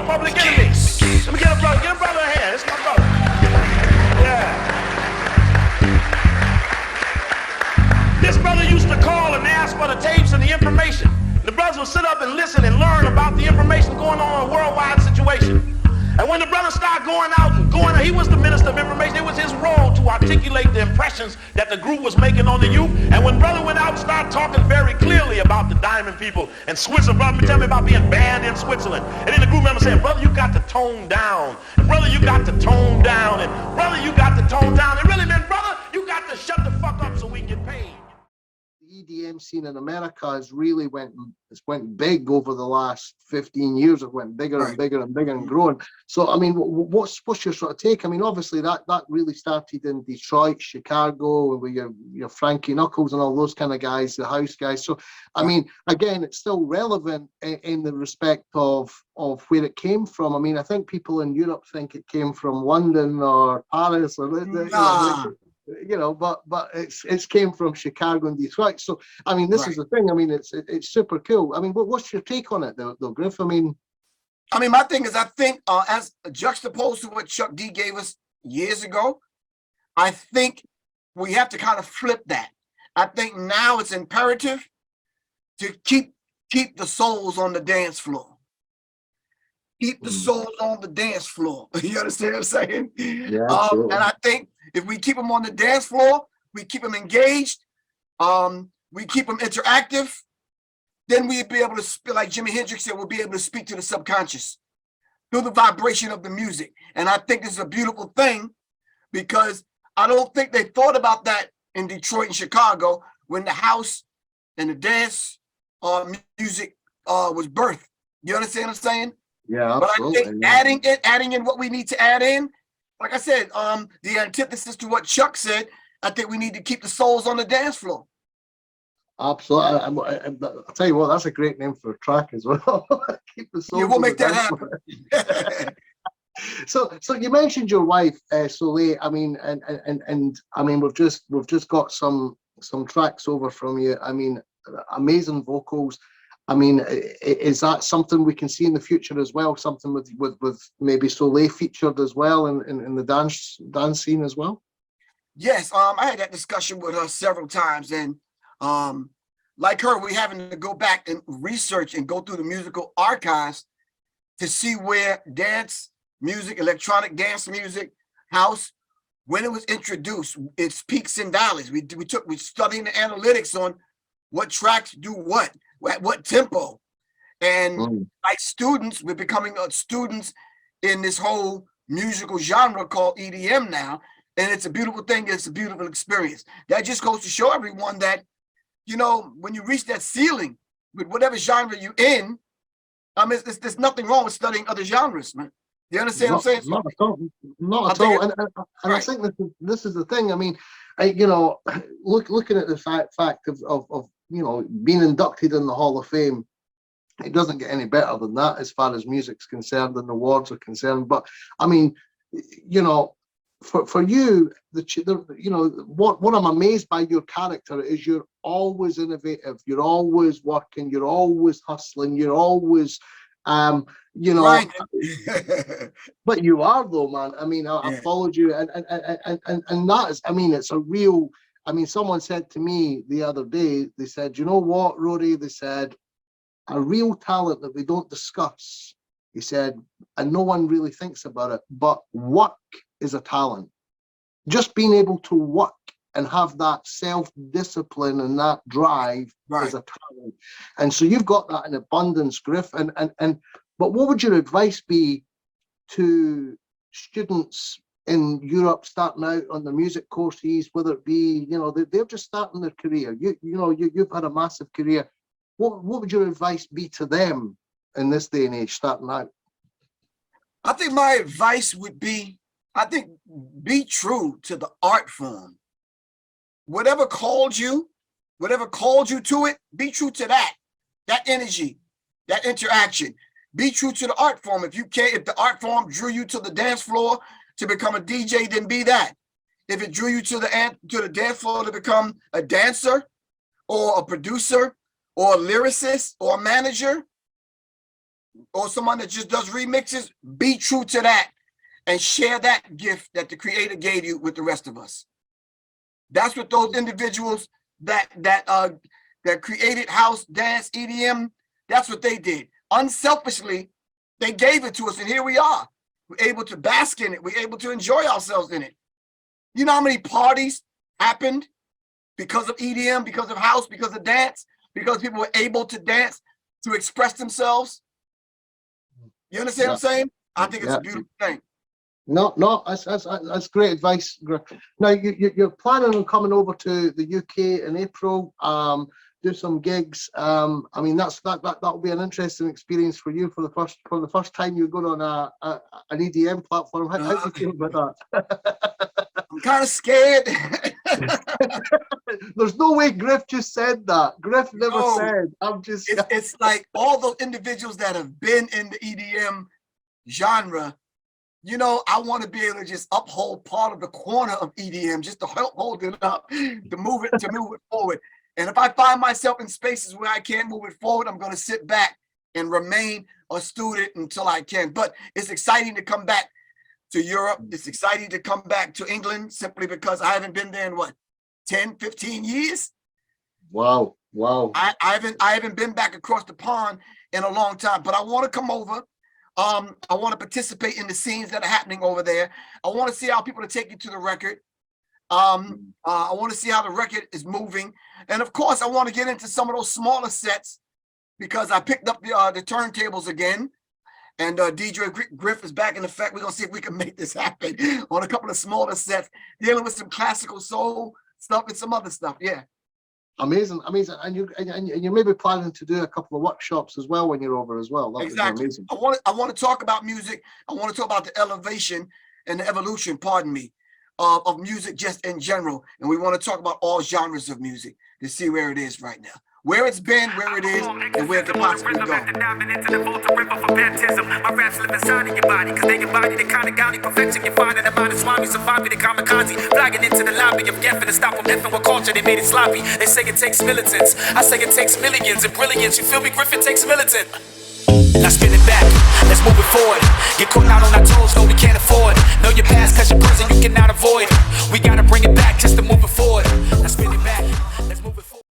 Public Enemy. Let me get a brother a hand. It's my brother. Yeah. This brother used to call and ask for the tapes and the information. The brothers would sit up and listen and learn about the information going on in a worldwide situation. And when the brother started going out, he was the minister of information. It was his role to articulate the impressions that the group was making on the youth. And when brother went out and started talking very clearly about the diamond people and Switzerland, brother, tell me about being banned in Switzerland. And then the group member said, brother, you got to tone down. And brother, you got to tone down. And brother, you got to tone down. It really meant, brother, you got to shut the fuck up so we can get paid. EDM scene in America has really went big over the last 15 years. It went bigger and bigger and bigger and growing. So, I mean, what's your sort of take? I mean, obviously that really started in Detroit, Chicago, with your Frankie Knuckles and all those kind of guys, the house guys. So, I mean, again, it's still relevant in the respect of where it came from. I mean, I think people in Europe think it came from London or Paris or but it's came from Chicago and Detroit. So I mean, this is the thing. I mean, it's super cool. I mean, what's your take on it though, Griff? I mean, my thing is, I think as juxtaposed to what Chuck D gave us years ago, I think we have to kind of flip that. I think now it's imperative to keep the souls on the dance floor. Keep the souls on the dance floor. You understand what I'm saying? Yeah, and I think if we keep them on the dance floor, we keep them engaged, we keep them interactive, then we'll be able to speak, like Jimi Hendrix said, we'll be able to speak to the subconscious through the vibration of the music. And I think this is a beautiful thing because I don't think they thought about that in Detroit and Chicago when the house and the dance music was birthed. You understand what I'm saying? Yeah, absolutely. But I think adding in what we need to add in, like I said, the antithesis to what Chuck said, I think we need to keep the souls on the dance floor. Absolutely. I'll tell you what, that's a great name for a track as well. Keep the souls. Yeah, we'll make that happen. So you mentioned your wife, Soleil. I mean, and I mean, we've just got some tracks over from you. I mean, amazing vocals. I mean, is that something we can see in the future as well? Something with maybe Soleil featured as well in the dance scene as well? Yes, I had that discussion with her several times, and like her, we're having to go back and research and go through the musical archives to see where dance music, electronic dance music, house, when it was introduced, its peaks and valleys. We're studying the analytics on what tracks do what. At what tempo, and like students, we're becoming students in this whole musical genre called EDM now, and it's a beautiful thing. It's a beautiful experience. That just goes to show everyone that, you know, when you reach that ceiling with whatever genre you're in, there's nothing wrong with studying other genres, man. You understand what I'm saying? Not at all. Not at all. And I think this is the thing. I mean, looking at the fact of you know, being inducted in the Hall of Fame, it doesn't get any better than that as far as music's concerned and awards are concerned. But I mean, you know, for you, you know, what I'm amazed by your character is you're always innovative, you're always working, you're always hustling, you're always, you know, right. But you are though, man. I mean, I followed you, and that is, I mean, it's a real. I mean, someone said to me the other day, they said, you know what, Rory? They said, a real talent that we don't discuss, he said, and no one really thinks about it, but work is a talent. Just being able to work and have that self-discipline and that drive is a talent. And so you've got that in abundance, Griff. But what would your advice be to students in Europe starting out on the music courses, whether it be, you know, they're just starting their career. You've had a massive career. What would your advice be to them in this day and age starting out? I think my advice would be, be true to the art form. Whatever called you to it, be true to that energy, that interaction. Be true to the art form. If the art form drew you to the dance floor to become a DJ, then be that. If it drew you to the dance floor to become a dancer or a producer or a lyricist or a manager, or someone that just does remixes, be true to that and share that gift that the Creator gave you with the rest of us. That's what those individuals that created house, dance, EDM, that's what they did. Unselfishly, they gave it to us, and here we are. We're able to bask in it. We're able to enjoy ourselves in it. You know how many parties happened because of EDM, because of house, because of dance, because people were able to dance, to express themselves? You understand what I'm saying? I think it's a beautiful thing. No, that's great advice, Griff. Now you're planning on coming over to the UK in April, do some gigs. I mean, that'll be an interesting experience for you for the first time you're going on an EDM platform. How do you feel about that? I'm kind of scared. There's no way Griff just said that. Griff never said. It's like all those individuals that have been in the EDM genre. You know, I want to be able to just uphold part of the corner of EDM, just to help hold it up, to move it forward. And if I find myself in spaces where I can't move it forward, I'm going to sit back and remain a student until I can. But it's exciting to come back to Europe. It's exciting to come back to England simply because I haven't been there in 10, 15 years. Wow. I haven't been back across the pond in a long time, but I want to come over. I want to participate in the scenes that are happening over there. I want to see how people are taking to the record. I want to see how the record is moving. And of course, I want to get into some of those smaller sets because I picked up the turntables again. And DJ Griff is back in effect. We're going to see if we can make this happen on a couple of smaller sets, dealing with some classical soul stuff and some other stuff. Yeah. Amazing. And you may be planning to do a couple of workshops as well when you're over as well. That exactly. Amazing. I want to talk about music. I want to talk about the elevation and the evolution, pardon me, of music just in general. And we want to talk about all genres of music to see where it is right now. Where it's been, where it is, and where it could possibly go. My raps live inside of your body, cause they embody the kind of godly perfection you find in the mind of Swami, surviving the kamikaze, flagging into the lobby of Geffen to stop them effing with culture, they made it sloppy. They say it takes militants, I say it takes millions and brilliance. You feel me, Griffin takes militant. Now spin it back, let's move it forward. Get caught out on our toes, no we can't afford. Know your past cause your prison you cannot avoid. We gotta bring it back just to move it forward. Now spin it